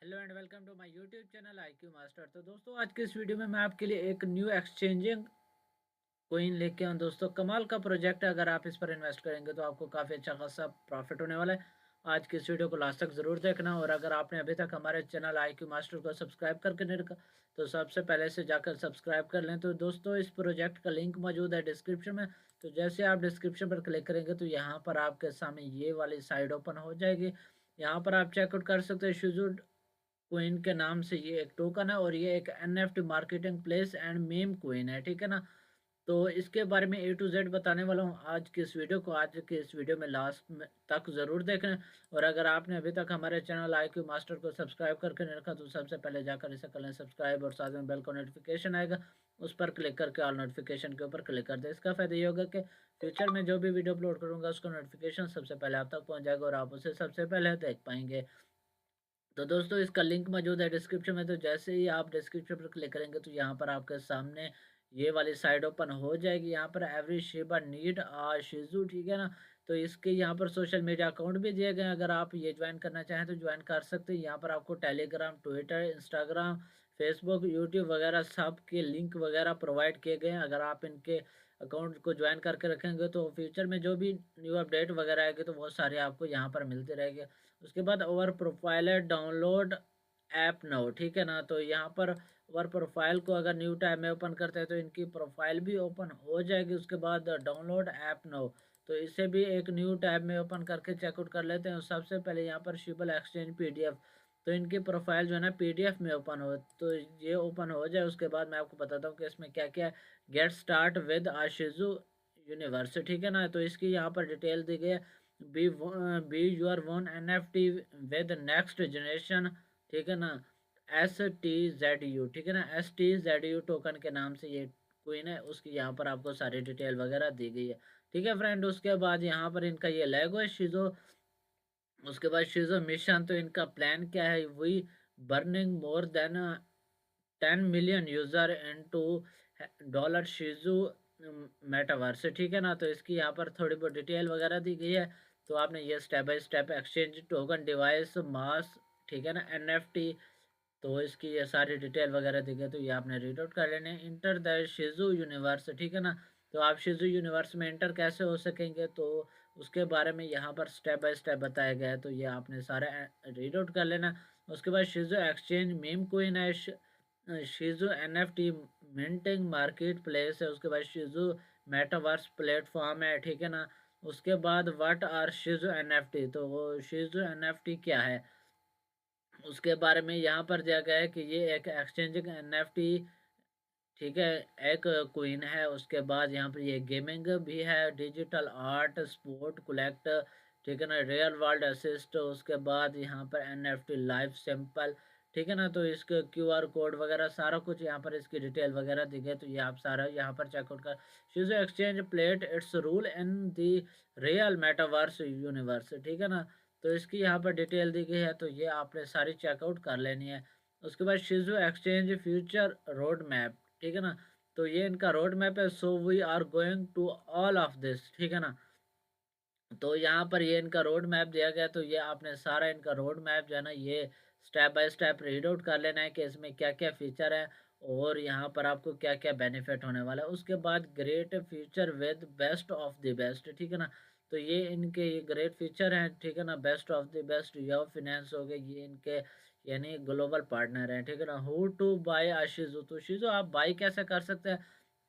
Hello and welcome to my YouTube channel IQ master. तो दोस्तों आज के इस वीडियो में मैं आपके लिए एक न्यू एक्सचेंजिंग कोइन लेके आऊँ। दोस्तों कमाल का प्रोजेक्ट है, अगर आप इस पर इन्वेस्ट करेंगे तो आपको काफ़ी अच्छा खासा प्रॉफिट होने वाला है। आज की इस वीडियो को लास्ट तक ज़रूर देखना, और अगर आपने अभी तक हमारे चैनल IQ मास्टर को सब्सक्राइब करके नहीं रखा तो सबसे पहले से जाकर सब्सक्राइब कर लें। तो दोस्तों इस प्रोजेक्ट का लिंक मौजूद है डिस्क्रिप्शन में। तो जैसे आप डिस्क्रिप्शन पर क्लिक करेंगे तो यहाँ पर आपके सामने ये वाली साइड ओपन हो जाएगी। यहाँ पर आप चेकआउट कर सकते हैं शिजूड कोइन के नाम से ये एक टोकन है, और ये एक NFT marketing place and meme coin है, ठीक है ना। तो इसके बारे में A to Z बताने वाला हूँ आज की इस वीडियो को। आज के इस वीडियो में लास्ट में तक ज़रूर देखना। और अगर आपने अभी तक हमारे चैनल IQ मास्टर को सब्सक्राइब करके नहीं रखा तो सबसे पहले जाकर इसे कर लें सब्सक्राइब, और साथ में बेल का नोटिफिकेशन आएगा उस पर क्लिक करके ऑल नोटिफिकेशन के ऊपर क्लिक कर दें। इसका फ़ायदा ये होगा कि फ्यूचर में जो भी वीडियो अपलोड करूँगा उसका नोटिफिकेशन सबसे पहले आप तक पहुँच जाएगा और आप उसे सबसे पहले देख पाएंगे। तो दोस्तों इसका लिंक मौजूद है डिस्क्रिप्शन में। तो जैसे ही आप डिस्क्रिप्शन पर क्लिक करेंगे तो यहाँ पर आपके सामने ये वाली साइड ओपन हो जाएगी। यहाँ पर एवरी शिबा नीड आ शिजू, ठीक है ना। तो इसके यहाँ पर सोशल मीडिया अकाउंट भी दिए गए हैं, अगर आप ये ज्वाइन करना चाहें तो ज्वाइन कर सकते हैं। यहाँ पर आपको Telegram, Twitter, Instagram, Facebook, YouTube वगैरह सब के लिंक वगैरह प्रोवाइड किए गए हैं। अगर आप इनके अकाउंट को ज्वाइन करके रखेंगे तो फ्यूचर में जो भी न्यू अपडेट वगैरह आएगी तो बहुत सारे आपको यहाँ पर मिलते रहेंगे। उसके बाद ओवर प्रोफाइल है डाउनलोड ऐप नाउ, ठीक है ना। तो यहाँ पर ओवर प्रोफाइल को अगर न्यू टैब में ओपन करते हैं तो इनकी प्रोफाइल भी ओपन हो जाएगी। उसके बाद डाउनलोड ऐप नाउ, तो इसे भी एक न्यू टैब में ओपन करके चेकआउट कर लेते हैं। सबसे पहले यहाँ पर शिबल एक्सचेंज PDF, तो इनकी प्रोफाइल जो है ना PDF में ओपन हो, तो ये ओपन हो जाए उसके बाद मैं आपको बताता हूँ कि इसमें क्या क्या है। गेट स्टार्ट विद आशिजू यूनिवर्स, ठीक है ना। तो इसकी यहाँ पर डिटेल दी गई है। Be your one NFT with next generation, ठीक है ना। STZU, ठीक है ना। STZU टोकन के नाम से ये क्वीन है, उसकी यहाँ पर आपको सारी डिटेल वगैरह दी गई है, ठीक है फ्रेंड। उसके बाद यहाँ पर इनका ये लैगो है शिजो। उसके बाद शिजो मिशन, तो इनका प्लान क्या है, वही burning more than 10 million user into dollar शिजू मेटावर्स, ठीक है ना। तो इसकी यहाँ पर थोड़ी बहुत डिटेल वगैरह दी गई है। तो आपने ये step by step exchange token device mass, ठीक है ना, NFT, तो इसकी ये सारी डिटेल वगैरह दी गई। तो ये आपने रीड आउट कर लेने। इंटर द शिजू यूनिवर्स, ठीक है ना। तो आप शिजू यूनिवर्स में इंटर कैसे हो सकेंगे तो उसके बारे में यहाँ पर स्टेप बाय स्टेप बताया गया है। तो ये आपने सारा रीड आउट कर लेना। उसके बाद शिजू एक्सचेंज मीम कोइन है, शिजू NFT मिंटिंग मार्केट प्लेस है। उसके बाद शिजू मेटावर्स प्लेटफॉर्म है, ठीक है ना। उसके बाद व्हाट आर शिजू NFT, तो वो शिजू NFT क्या है उसके बारे में यहाँ पर दिया गया है कि ये एक एक्सचेंजिंग NFT, ठीक है, एक क्वीन है। उसके बाद यहाँ पर ये गेमिंग भी है, डिजिटल आर्ट, स्पोर्ट कलेक्ट, ठीक है ना, रियल वर्ल्ड असिस्ट। उसके बाद यहाँ पर NFT लाइफ सैंपल, ठीक है ना। तो इसके QR कोड वगैरह सारा कुछ यहाँ पर इसकी डिटेल वगैरह दी गई। तो ये आप सारा यहाँ पर चेकआउट कर। शिजो exchange plate it's rule in the real metaverse universe, ठीक है ना। तो इसकी यहाँ पर डिटेल दी गई है, तो ये आपने सारी चेकआउट कर लेनी है। उसके बाद शिजो एक्सचेंज फ्यूचर रोड मैप, ठीक है ना। तो ये इनका रोड मैप है। So we are going to all of this, ठीक है ना। तो यहाँ पर ये इनका रोड मैप दिया गया। तो ये आपने सारा इनका रोड मैप जो है ना ये step by step read out कर लेना है कि इसमें क्या क्या फीचर है और यहाँ पर आपको क्या क्या बेनिफिट होने वाला है। उसके बाद great future with best of the best, ठीक है ना। तो ये इनके ये ग्रेट फीचर हैं, ठीक है ना। Best of the best yo finance हो गए, ये इनके यानी ग्लोबल पार्टनर हैं, ठीक है ना। हु टू बाय आशीजो, तो शीजो आप बाई कैसे कर सकते हैं,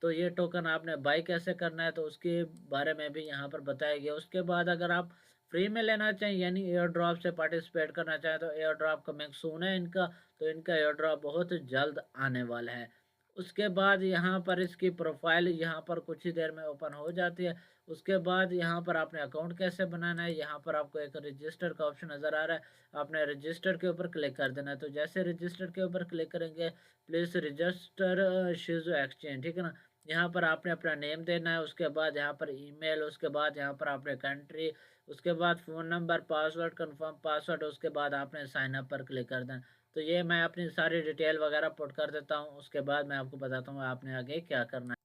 तो ये टोकन आपने बाई कैसे करना है तो उसके बारे में भी यहाँ पर बताया गया। उसके बाद अगर आप फ्री में लेना चाहें यानी एयर ड्रॉप से पार्टिसिपेट करना चाहें तो एयर ड्रॉप कमिंग सून है इनका। तो इनका एयर ड्रॉप बहुत जल्द आने वाला है। उसके बाद यहाँ पर इसकी प्रोफाइल यहाँ पर कुछ ही देर में ओपन हो जाती है। उसके बाद यहाँ पर आपने अकाउंट कैसे बनाना है, यहाँ पर आपको एक रजिस्टर का ऑप्शन नज़र आ रहा है, आपने रजिस्टर के ऊपर क्लिक कर देना है। तो जैसे रजिस्टर के ऊपर क्लिक करेंगे प्लीज़ रजिस्टर शिजो एक्सचेंज, ठीक है ना। यहाँ पर आपने अपना नेम देना है, उसके बाद यहाँ पर ईमेल, उसके बाद यहाँ पर आपने कंट्री, उसके बाद phone number, password, confirm password, उसके बाद आपने साइन अप पर क्लिक कर देना। तो ये मैं अपनी सारी डिटेल वगैरह पुट कर देता हूँ, उसके बाद मैं आपको बताता हूँ आपने आगे क्या करना है।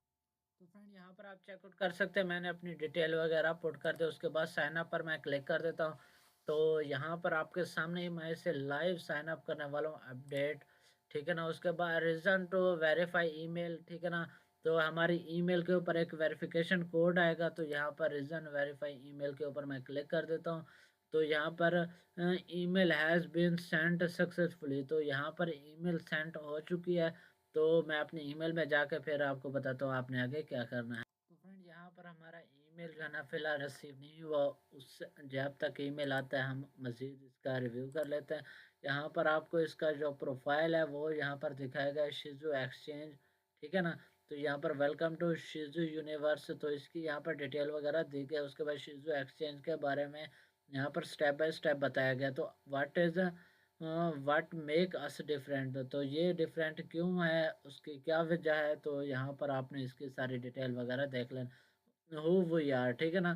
तो फ्रेंड यहाँ पर आप चेकआउट कर सकते हैं, मैंने अपनी डिटेल वगैरह पुट कर दी। उसके बाद साइन अप पर मैं क्लिक कर देता हूँ। तो यहाँ पर आपके सामने ही मैं इसे लाइव साइन अप करने वाला हूँ अपडेट, ठीक है ना। उसके बाद रीज़न टू वेरीफाई ईमेल, ठीक है ना। तो हमारी ईमेल के ऊपर एक वेरिफिकेशन कोड आएगा, तो यहाँ पर रीज़न वेरीफाई ईमेल के ऊपर मैं क्लिक कर देता हूँ। तो यहाँ पर email has been sent successfully, तो यहाँ पर ईमेल सेंट हो चुकी है। तो मैं अपनी ईमेल में जाकर फिर आपको बताता हूँ आपने आगे क्या करना है। तो फ्रेंड यहाँ पर हमारा ईमेल जो है ना फिलहाल रिसीव नहीं हुआ, उस जब तक ईमेल आता है हम मज़ीद इसका रिव्यू कर लेते हैं। यहाँ पर आपको इसका जो प्रोफाइल है वो यहाँ पर दिखाएगा शिजू एक्सचेंज, ठीक है ना। तो यहाँ पर वेलकम टू शिजू यूनिवर्स, तो इसकी यहाँ पर डिटेल वगैरह दी गई। उसके बाद शिजू एक्सचेंज के बारे में यहाँ पर स्टेप बाय स्टेप बताया गया। तो व्हाट मेक अस डिफरेंट, तो ये डिफरेंट क्यों है, उसकी क्या वजह है, तो यहाँ पर आपने इसकी सारी डिटेल वगैरह देख लेना हो वो यार, ठीक है ना।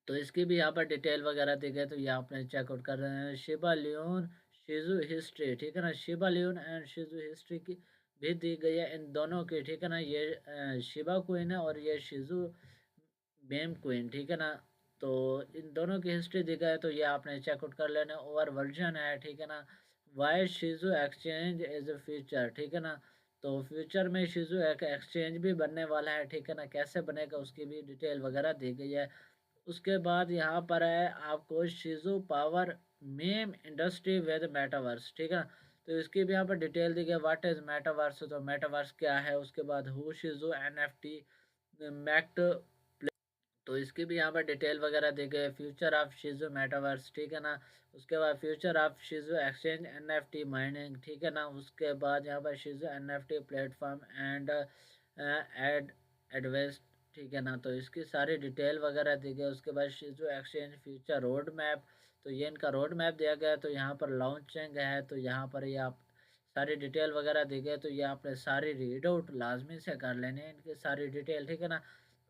तो इसकी भी यहाँ पर डिटेल वगैरह दी गई, तो ये आपने चेकआउट कर रहे हैं। शिबा लियोन शिजू हिस्ट्री, ठीक है ना, शिबा लियोन एंड शिजू हिस्ट्री की भी दी गई है इन दोनों की, ठीक है ना। ये शिबा क्वीन है और ये शिजू बेम क्वीन, ठीक है ना। तो इन दोनों की हिस्ट्री दी गई है, तो ये आपने चेकआउट कर लेना। ओवर वर्जन है, ठीक है ना। वाई शिजू एक्सचेंज एज ए फ्यूचर, ठीक है ना। तो फ्यूचर में शिजू एक एक्सचेंज भी बनने वाला है, ठीक है ना। कैसे बनेगा उसकी भी डिटेल वगैरह दी गई है। उसके बाद यहाँ पर है आपको शिजू power ma'am industry with metaverse, ठीक है ना। तो इसकी भी यहाँ पर डिटेल दी गई, व्हाट इज मेटावर्स, तो मेटावर्स क्या है। उसके बाद हु शिजू एनएफटी मैक्ट, तो इसकी भी यहाँ पर डिटेल वगैरह दी गई। फ्यूचर ऑफ शिजू मेटावर्स, ठीक है ना। उसके बाद फ्यूचर ऑफ शिजू एक्सचेंज एनएफटी माइनिंग, ठीक है ना। उसके बाद यहाँ पर शिजू एनएफटी प्लेटफॉर्म एंड एड एडवेस्ट, ठीक है ना। तो इसकी सारी डिटेल वगैरह दी गई। उसके बाद शिजू एक्सचेंज फ्यूचर रोड मैप, तो ये इनका रोड मैप दिया गया है। तो यहाँ पर लॉन्चिंग है, तो यहाँ पर ये आप सारी डिटेल वगैरह दी गई। तो ये आपने सारी रीड आउट लाजमी से कर लेने इनकी सारी डिटेल, ठीक है ना।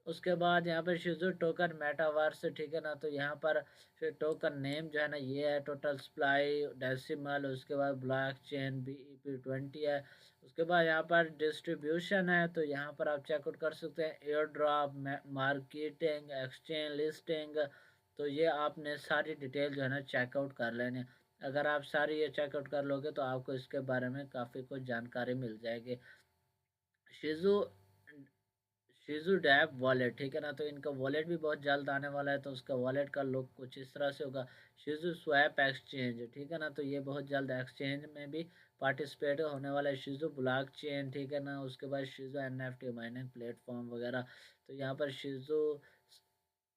उसके बाद यहाँ पर शिजू टोकन मेटावर्स, ठीक है ना। तो यहाँ पर फिर टोकन नेम जो है ना ये है टोटल सप्लाई डेसिमल। उसके बाद ब्लॉक चेन BEP20 है। उसके बाद यहाँ पर डिस्ट्रीब्यूशन है, तो यहाँ पर आप चेकआउट कर सकते हैं। Air drop, marketing, exchange listing, तो ये आपने सारी डिटेल जो है ना चेकआउट कर लेने। अगर आप सारी ये चेकआउट कर लोगे तो आपको इसके बारे में काफ़ी कुछ जानकारी मिल जाएगी। शिजू शिजू डैप वॉलेट, ठीक है ना। तो इनका वॉलेट भी बहुत जल्द आने वाला है, तो उसका वॉलेट का लुक कुछ इस तरह से होगा। शिजू स्वैप एक्सचेंज, ठीक है ना। तो ये बहुत जल्द एक्सचेंज में भी पार्टिसिपेट होने वाला है। शिजू ब्लॉक चेन, ठीक है ना। उसके बाद शिजू एनएफटी माइनिंग प्लेटफॉर्म वगैरह, तो यहाँ पर शिजू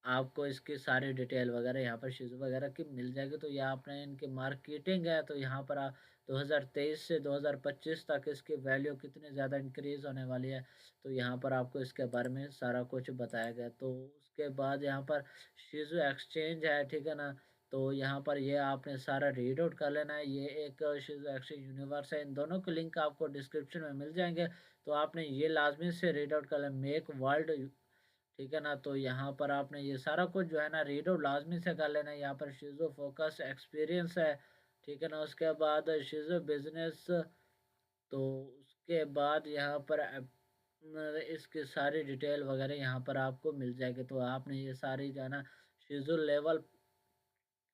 आपको इसकी सारी डिटेल वगैरह यहाँ पर शिजू वगैरह की मिल जाएगी। तो यहाँ आपने इनकी मार्केटिंग है, तो यहाँ पर आप 2023 से 2025 तक इसकी वैल्यू कितनी ज़्यादा इंक्रीज़ होने वाली है, तो यहाँ पर आपको इसके बारे में सारा कुछ बताया गया। तो उसके बाद यहाँ पर शिजू एक्सचेंज है, ठीक है ना। तो यहाँ पर ये आपने सारा रीड आउट कर लेना है। ये एक शिजू एक्सचेंज यूनिवर्स है, इन दोनों के लिंक आपको डिस्क्रिप्शन में मिल जाएंगे। तो आपने ये लाजमी से रीड आउट कर लेना, मेक वर्ल्ड, ठीक है ना। तो यहाँ पर आपने ये सारा कुछ जो है ना रीड आउट लाजमी से कर लेना है। यहाँ पर शिजो फोकस एक्सपीरियंस है, ठीक है ना। उसके बाद शिजो बिजनेस, तो उसके बाद यहाँ पर इसकी सारी डिटेल वगैरह यहाँ पर आपको मिल जाएगी। तो आपने ये सारी जो है ना शिजो लेवल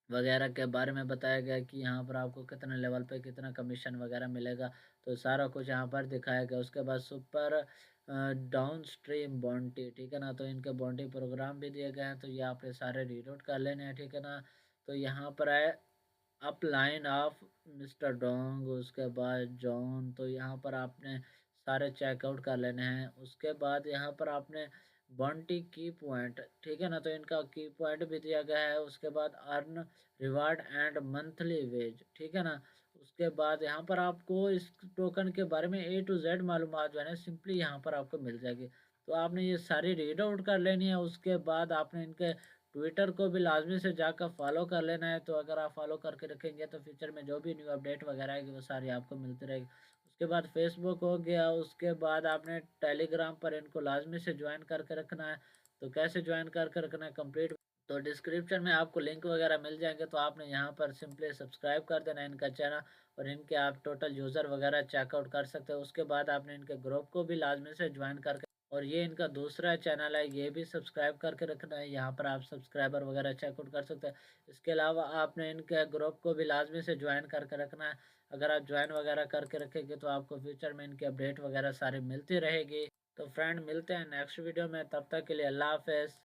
वगैरह के बारे में बताया गया कि यहाँ पर आपको कितने लेवल पे कितना कमीशन वगैरह मिलेगा, तो सारा कुछ यहाँ पर दिखाया गया। उसके बाद सुपर डाउन स्ट्रीम बॉन्टी, ठीक है ना। तो इनके बॉन्टी प्रोग्राम भी दिए गए हैं, तो ये आपने सारे रीड आउट कर लेने हैं, ठीक है ना। तो यहाँ पर है up line of mister Dong, उसके बाद जॉन, तो यहाँ पर आपने सारे चेकआउट कर लेने हैं। उसके बाद यहाँ पर आपने बॉन्टी की पॉइंट, ठीक है ना। तो इनका की पॉइंट भी दिया गया है। उसके बाद earn reward and monthly wage, ठीक है ना। उसके बाद यहाँ पर आपको इस टोकन के बारे में A to Z मालूमात जो है ना सिंपली यहाँ पर आपको मिल जाएगी। तो आपने ये सारी रीड आउट कर लेनी है। उसके बाद आपने इनके ट्विटर को भी लाजमी से जाकर फॉलो कर लेना है। तो अगर आप फॉलो करके रखेंगे तो फ्यूचर में जो भी न्यू अपडेट वगैरह आएगी वो सारी आपको मिलती रहेगी। उसके बाद फेसबुक हो गया। उसके बाद आपने टेलीग्राम पर इनको लाजमी से ज्वाइन करके रखना है। तो कैसे ज्वाइन करके रखना है कंप्लीट, तो डिस्क्रिप्शन में आपको लिंक वगैरह मिल जाएंगे। तो आपने यहाँ पर सिंपली सब्सक्राइब कर देना है इनका चैनल, और इनके आप टोटल यूज़र वगैरह चेकआउट कर सकते हो। उसके बाद आपने इनके ग्रुप को भी लाजमी से ज्वाइन करके और ये इनका दूसरा चैनल है, ये भी सब्सक्राइब करके रखना है। यहाँ पर आप सब्सक्राइबर वगैरह चेकआउट कर सकते हैं। इसके अलावा आपने इनके ग्रुप को भी लाजमी से ज्वाइन करके रखना है। अगर आप ज्वाइन वगैरह करके रखेंगे तो आपको फ्यूचर में इनकी अपडेट वगैरह सारी मिलती रहेगी। तो फ्रेंड, मिलते हैं नेक्स्ट वीडियो में, तब तक के लिए अल्लाह हाफ़िज़।